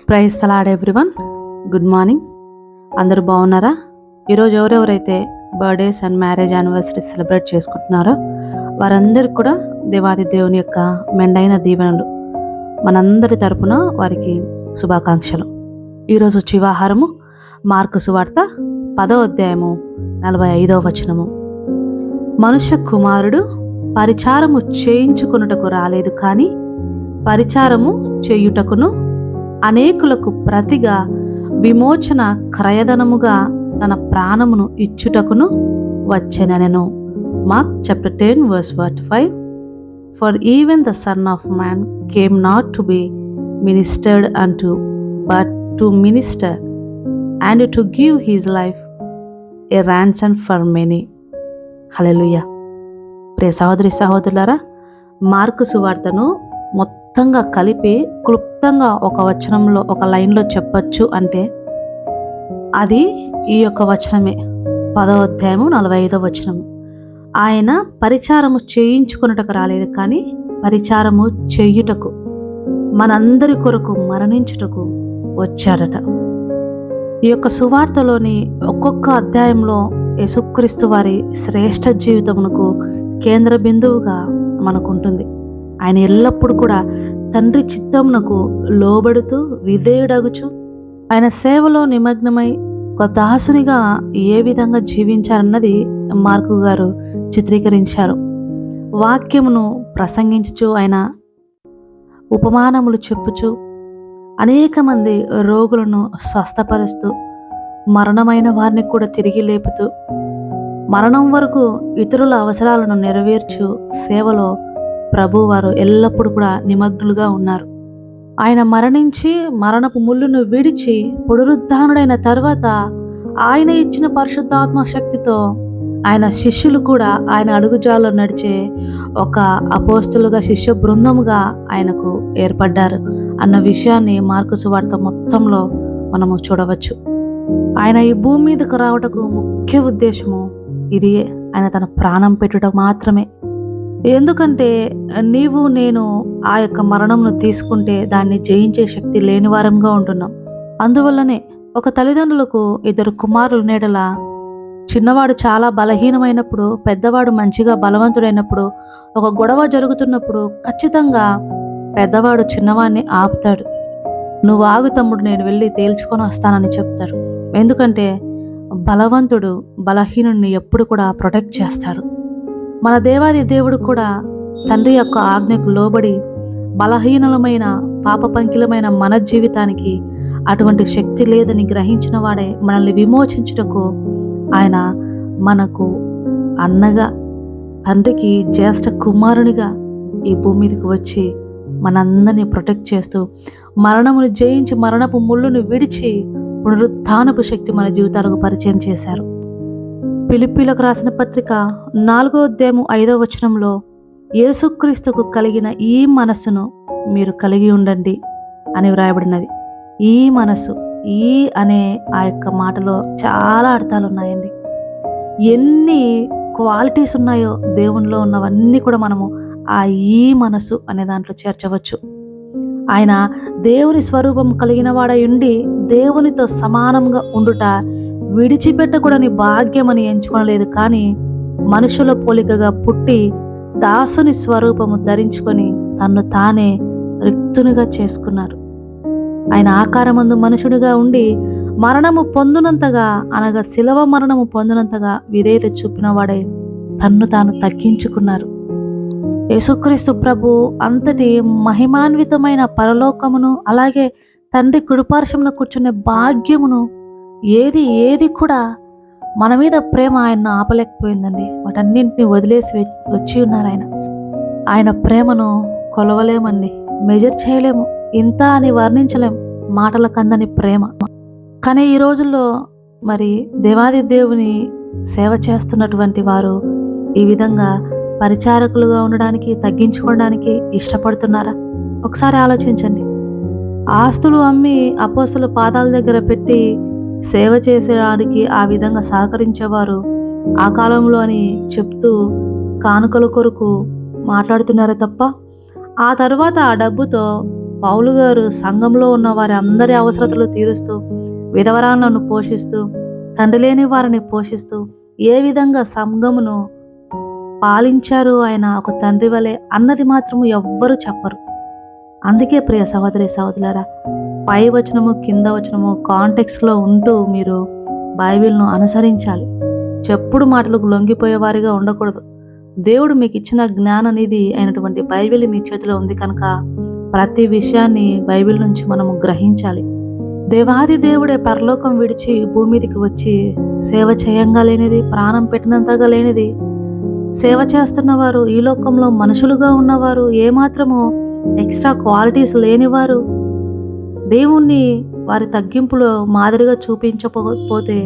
Praise the lord everyone. Good morning. అందరూ బాగున్నారా? ఈరోజు ఎవరెవరైతే birthdays and marriage anniversaries celebrate చేసుకుంటున్నారో వారందరికీ కూడా దేవాది దేవుని యొక్క మెండైన దీవెనలు మనందరి తరపున వారికి శుభాకాంక్షలు. ఈరోజు చివాహారము మార్కు సువార్త 10వ అధ్యాయము 45వ వచనము. మనుష్య కుమారుడు పరిచారము చేయించుకొనుటకు రాలేదు, కానీ పరిచారము చేయుటకును అనేకులకు ప్రతిగా విమోచన క్రయధనముగా తన ప్రాణమును ఇచ్చుటకును వచ్చెనెను. Mark chapter 10 verse 45. For even the Son of Man came not to be ministered unto, but to minister, and to give his life a ransom for many. హల్లెలూయా. ప్రియ సహోదరి సహోదరులారా, మార్కు సువార్తను మొత్తంగా కలిపి క్లుప్తంగా ఒక వచనంలో ఒక లైన్లో చెప్పచ్చు అంటే అది ఈ యొక్క వచనమే. 10వ అధ్యాయము 45వ వచనము. ఆయన పరిచారము చేయించుకొనుటకు రాలేదు, కానీ పరిచారము చేయుటకు, మనందరి కొరకు మరణించుటకు వచ్చాడట. ఈ యొక్క సువార్తలోని ఒక్కొక్క అధ్యాయంలో యేసుక్రీస్తు వారి శ్రేష్ఠ జీవితమునకు కేంద్ర బిందువుగా మనకుంటుంది. ఆయన ఎల్లప్పుడూ కూడా తండ్రి చిత్తమునకు లోబడుతూ విధేయుడగుచు ఆయన సేవలో నిమగ్నమై ఒక దాసునిగా ఏ విధంగా జీవించారన్నది మార్కు గారు చిత్రీకరించారు. వాక్యమును ప్రసంగించుచు ఆయన ఉపమానములు చెప్పుచు అనేక మంది రోగులను స్వస్థపరుస్తూ మరణమైన వారిని కూడా తిరిగి లేపుతూ మరణం వరకు ఇతరుల అవసరాలను నెరవేర్చు సేవలో ప్రభువారు ఎల్లప్పుడూ కూడా నిమగ్నులుగా ఉన్నారు. ఆయన మరణించి మరణపు ముళ్ళును విడిచి పునరుద్ధానుడైన తర్వాత ఆయన ఇచ్చిన పరిశుద్ధాత్మ శక్తితో ఆయన శిష్యులు కూడా ఆయన అడుగుజాల్లో నడిచే ఒక అపోస్తులుగా శిష్య బృందముగా ఆయనకు ఏర్పడ్డారు అన్న విషయాన్ని మార్కు సువార్త మొత్తంలో మనము చూడవచ్చు. ఆయన ఈ భూమి మీదకు రావటకు ముఖ్య ఉద్దేశము ఇదియే, ఆయన తన ప్రాణం పెట్టుట మాత్రమే. ఎందుకంటే నీవు నేను ఆ యొక్క మరణమును తీసుకుంటే దాన్ని జయించే శక్తి లేని వారంగా ఉంటున్నాం. అందువల్లనే ఒక తల్లిదండ్రులకు 2 కుమారులు నీడల చిన్నవాడు చాలా బలహీనమైనప్పుడు, పెద్దవాడు మంచిగా బలవంతుడైనప్పుడు, ఒక గొడవ జరుగుతున్నప్పుడు ఖచ్చితంగా పెద్దవాడు చిన్నవాడిని ఆపుతాడు. నువ్వు ఆగు తమ్ముడు, నేను వెళ్ళి తేల్చుకొని వస్తానని చెప్తారు. ఎందుకంటే బలవంతుడు బలహీనుడిని ఎప్పుడు కూడా ప్రొటెక్ట్ చేస్తాడు. మన దేవాది దేవుడు కూడా తండ్రి యొక్క ఆజ్ఞకు లోబడి బలహీనమైన పాపపంకిలమైన మన జీవితానికి అటువంటి శక్తి లేదని గ్రహించిన వాడే మనల్ని విమోచించుటకు ఆయన మనకు అన్నగా, తండ్రికి జ్యేష్ఠ కుమారునిగా ఈ భూమి మీదకి వచ్చి మనందరినీ ప్రొటెక్ట్ చేస్తూ మరణమును జయించి మరణపు ముళ్ళును విడిచి పునరుత్థానపు శక్తి మన జీవితాలకు పరిచయం చేశారు. ఫిలిప్పీలకు రాసిన పత్రిక 4వ అధ్యాయము 5వ వచనంలో యేసుక్రీస్తుకు కలిగిన ఈ మనస్సును మీరు కలిగి ఉండండి అని వ్రాయబడినది. ఈ మనసు, ఈ అనే ఆ యొక్క మాటలో చాలా అర్థాలు ఉన్నాయండి. ఎన్ని క్వాలిటీస్ ఉన్నాయో దేవునిలో ఉన్నవన్నీ కూడా మనము ఆ ఈ మనసు అనే దాంట్లో చేర్చవచ్చు. ఆయన దేవుని స్వరూపం కలిగిన వాడై ఉండి దేవునితో సమానంగా ఉండుట విడిచిపెట్టకూడని భాగ్యమని ఎంచుకొనలేదు, కానీ మనుషుల పోలికగా పుట్టి దాసుని స్వరూపము ధరించుకొని తన్ను తానే రిక్తునిగా చేసుకున్నారు. ఆయన ఆకారమందు మనుషుడిగా ఉండి మరణము పొందునంతగా, అనగా శిలవ మరణము పొందినంతగా విధేయత చూపిన వాడే తన్ను తాను తగ్గించుకున్నారు. యేసుక్రీస్తు ప్రభు అంతటి మహిమాన్వితమైన పరలోకమును, అలాగే తండ్రి కుడిపార్శ్వమున కూర్చునే భాగ్యమును ఏది కూడా మన మీద ప్రేమ ఆయన ఆపలేకపోయిందండి. వాటన్నింటినీ వదిలేసి వచ్చి ఉన్నారు. ఆయన ప్రేమను కొలవలేమండి, మెజర్ చేయలేము, ఇంత అని వర్ణించలేము, మాటల కందని ప్రేమ. కానీ ఈ రోజుల్లో మరి దేవాది దేవుని సేవ చేస్తున్నటువంటి వారు ఈ విధంగా పరిచారకులుగా ఉండడానికి, తగ్గించుకోవడానికి ఇష్టపడుతున్నారా? ఒకసారి ఆలోచించండి. ఆస్తులు అమ్మి అపోస్తలుల పాదాల దగ్గర పెట్టి సేవ చేసేడానికి ఆ విధంగా సహకరించేవారు ఆ కాలంలో అని చెప్తూ కానుకల కొరకు మాట్లాడుతున్నారే తప్ప, ఆ తర్వాత ఆ డబ్బుతో పౌలు గారు సంఘంలో ఉన్న వారి అందరి అవసరతలు తీరుస్తూ, విధవరాలను పోషిస్తూ, తండ్రి లేని వారిని పోషిస్తూ, ఏ విధంగా సంఘమును పాలించారు ఆయన ఒక తండ్రి వలె అన్నది మాత్రము ఎవ్వరూ చెప్పరు. అందుకే ప్రియ సహోదరి సహోదరులారా, పై వచనము కింద వచనము కాంటెక్స్లో ఉంటూ మీరు బైబిల్ను అనుసరించాలి. చెప్పుడు మాటలకు లొంగిపోయేవారిగా ఉండకూడదు. దేవుడు మీకు ఇచ్చిన జ్ఞాననిధి అయినటువంటి బైబిల్ మీ చేతిలో ఉంది కనుక ప్రతి విషయాన్ని బైబిల్ నుంచి మనము గ్రహించాలి. దేవాది దేవుడే పరలోకం విడిచి భూమి మీదికి వచ్చి సేవ చేయంగా లేనిది, ప్రాణం పెట్టినంతగా లేనిది, సేవ చేస్తున్నవారు, ఈ లోకంలో మనుషులుగా ఉన్నవారు, ఏమాత్రము ఎక్స్ట్రా క్వాలిటీస్ లేనివారు, దేవుణ్ణి వారి తగ్గింపులో మాదిరిగా చూపించకపోతే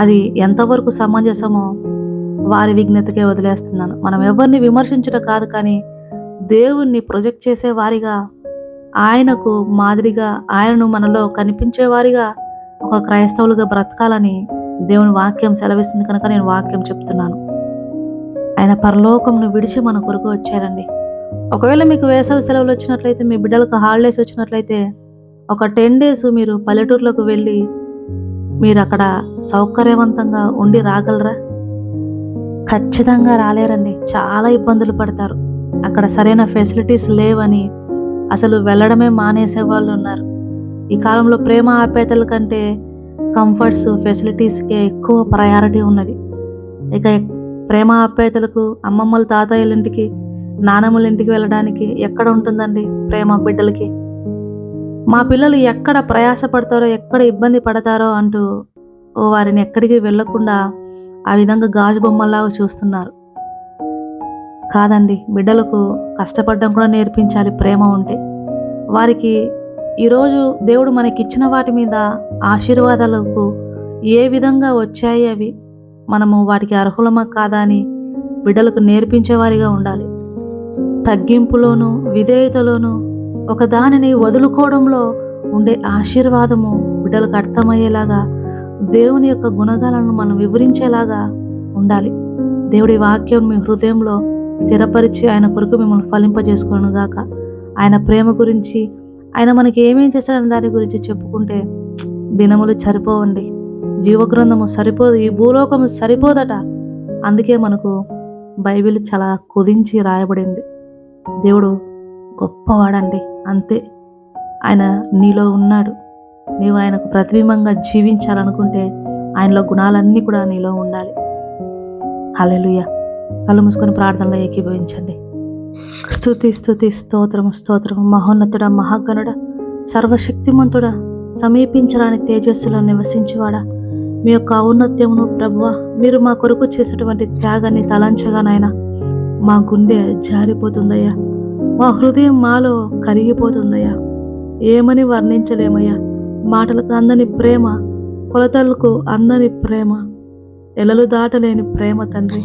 అది ఎంతవరకు సమంజసమో వారి విజ్ఞతకే వదిలేస్తున్నాను. మనం ఎవరిని విమర్శించడం కాదు, కానీ దేవుణ్ణి ప్రొజెక్ట్ చేసే వారిగా, ఆయనకు మాదిరిగా, ఆయనను మనలో కనిపించే వారిగా ఒక క్రైస్తవులుగా బ్రతకాలని దేవుని వాక్యం సెలవిస్తుంది కనుక నేను వాక్యం చెప్తున్నాను. ఆయన పరలోకంను విడిచి మన కొరకు వచ్చారండి. ఒకవేళ మీకు వేసవి సెలవులు వచ్చినట్లయితే, మీ బిడ్డలకు హాలిడేస్ వచ్చినట్లయితే ఒక 10 days మీరు పల్లెటూర్లకు వెళ్ళి మీరు అక్కడ సౌకర్యవంతంగా ఉండి రాగలరా? ఖచ్చితంగా రాలేరండి. చాలా ఇబ్బందులు పడతారు. అక్కడ సరైన ఫెసిలిటీస్ లేవని అసలు వెళ్ళడమే మానేసే వాళ్ళు ఉన్నారు. ఈ కాలంలో ప్రేమ ఆప్యాయతల కంటే కంఫర్ట్స్, ఫెసిలిటీస్కే ఎక్కువ ప్రయారిటీ ఉన్నది. ఇక ప్రేమ ఆప్యాయతలకు అమ్మమ్మల తాతయ్యల ఇంటికి, నానమ్మల ఇంటికి వెళ్ళడానికి ఎక్కడ ఉంటుందండి ప్రేమ బిడ్డలకి? మా పిల్లలు ఎక్కడ ప్రయాసపడతారో, ఎక్కడ ఇబ్బంది పడతారో అంటూ వారిని ఎక్కడికి వెళ్ళకుండా ఆ విధంగా గాజు బొమ్మల్లాగా చూస్తున్నారు. కాదండి, బిడ్డలకు కష్టపడడం కూడా నేర్పించాలి ప్రేమ ఉంటే. వారికి ఈరోజు దేవుడు మనకిచ్చిన వాటి మీద ఆశీర్వాదాలకు ఏ విధంగా వచ్చాయి, అవి మనము వాటికి అర్హులమా కాదా అని బిడ్డలకు నేర్పించేవారిగా ఉండాలి. తగ్గింపులోను, విధేయతలోను, ఒక దానిని వదులుకోవడంలో ఉండే ఆశీర్వాదము బిడ్డలకు అర్థమయ్యేలాగా, దేవుని యొక్క గుణగాలను మనం వివరించేలాగా ఉండాలి. దేవుడి వాక్యం మీ హృదయంలో స్థిరపరిచి ఆయన కొరకు మిమ్మల్ని ఫలింపజేసుకోను గాక. ఆయన ప్రేమ గురించి, ఆయన మనకి ఏమేం చేశాడని దాని గురించి చెప్పుకుంటే దినములు సరిపోవండి. జీవగ్రంథము సరిపోదు, ఈ భూలోకము సరిపోదట. అందుకే మనకు బైబిల్ చాలా కుదించి రాయబడింది. దేవుడు గొప్పవాడండి, అంతే. ఆయన నీలో ఉన్నాడు. నీవు ఆయనకు ప్రతిబింబంగా జీవించాలనుకుంటే ఆయనలో గుణాలన్నీ కూడా నీలో ఉండాలి. హల్లెలూయా. కళ్ళు మూసుకొని ప్రార్థనలో ఏకీభవించండి. స్తుతి స్తుతి స్తోత్రము స్తోత్రము. మహోన్నతుడ, మహాగణుడ, సర్వశక్తిమంతుడా, సమీపించరాని తేజస్సులో నివసించేవాడా, మీ యొక్క ఔన్నత్యమును ప్రభువా, మీరు మా కొరకు చేసేటువంటి త్యాగాన్ని తలంచగా నాయన మా గుండె జారిపోతుందయ్యా, మా హృదయం మాలో కరిగిపోతుందయ్యా. ఏమని వర్ణించలేమయ్యా. మాటలకు అందని ప్రేమ, కొలతలకు అందని ప్రేమ, ఎలలు దాటలేని ప్రేమ తండ్రి.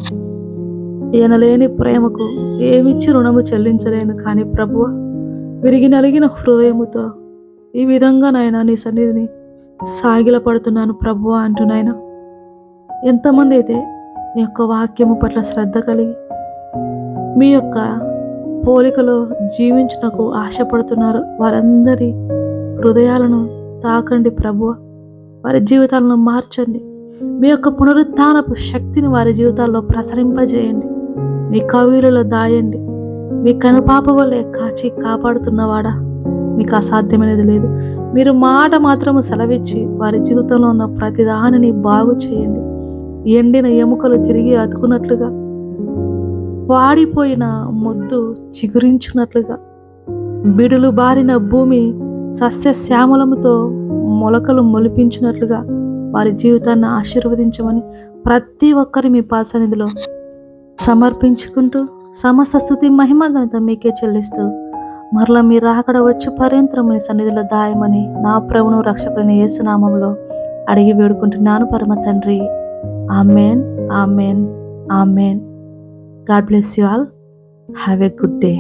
ఎనలేని ప్రేమకు ఏమిచ్చి రుణము చెల్లించలేను. కానీ ప్రభువా, విరిగి నలిగిన హృదయముతో ఈ విధంగా నాయన నీ సన్నిధిని సాగిలపడుతున్నాను ప్రభువా అంటూ నాయన, ఎంతమంది అయితే మీ యొక్క వాక్యము పట్ల శ్రద్ధ కలిగి మీ యొక్క పోలికలో జీవించుటకు ఆశపడుతున్నారు, వారందరి హృదయాలను తాకండి ప్రభువా. వారి జీవితాలను మార్చండి. మీ యొక్క పునరుత్థానపు శక్తిని వారి జీవితాల్లో ప్రసరింపజేయండి. మీ కవిలలో దాయండి. మీ కనుపాప వల్లే కాచి కాపాడుతున్నవాడా, మీకు అసాధ్యమైనది లేదు. మీరు మాట మాత్రము సెలవిచ్చి వారి జీవితంలో ఉన్న ప్రతి దానిని బాగు చేయండి. ఎండిన ఎముకలు తిరిగి అతుకున్నట్లుగా, వాడిపోయిన మొద్దు చిగురించున్నట్లుగా, బిడులు బారిన భూమి సస్యశ్యామలముతో మొలకలు మొలిపించినట్లుగా వారి జీవితాన్ని ఆశీర్వదించమని ప్రతి ఒక్కరి మీ పాసన్నిధిలో సమర్పించుకుంటూ, సమస్త స్తుతి మహిమ ఘనత మీకే చెల్లిస్తూ, మరలా మీరు అక్కడ వచ్చి పర్యంతరం మీ సన్నిధిలో దాయమని నా ప్రభువును రక్షకుడైన యేసు నామములో అడిగి వేడుకుంటున్నాను పరమ తండ్రి. Amen, amen, amen. God bless you all. Have a good day.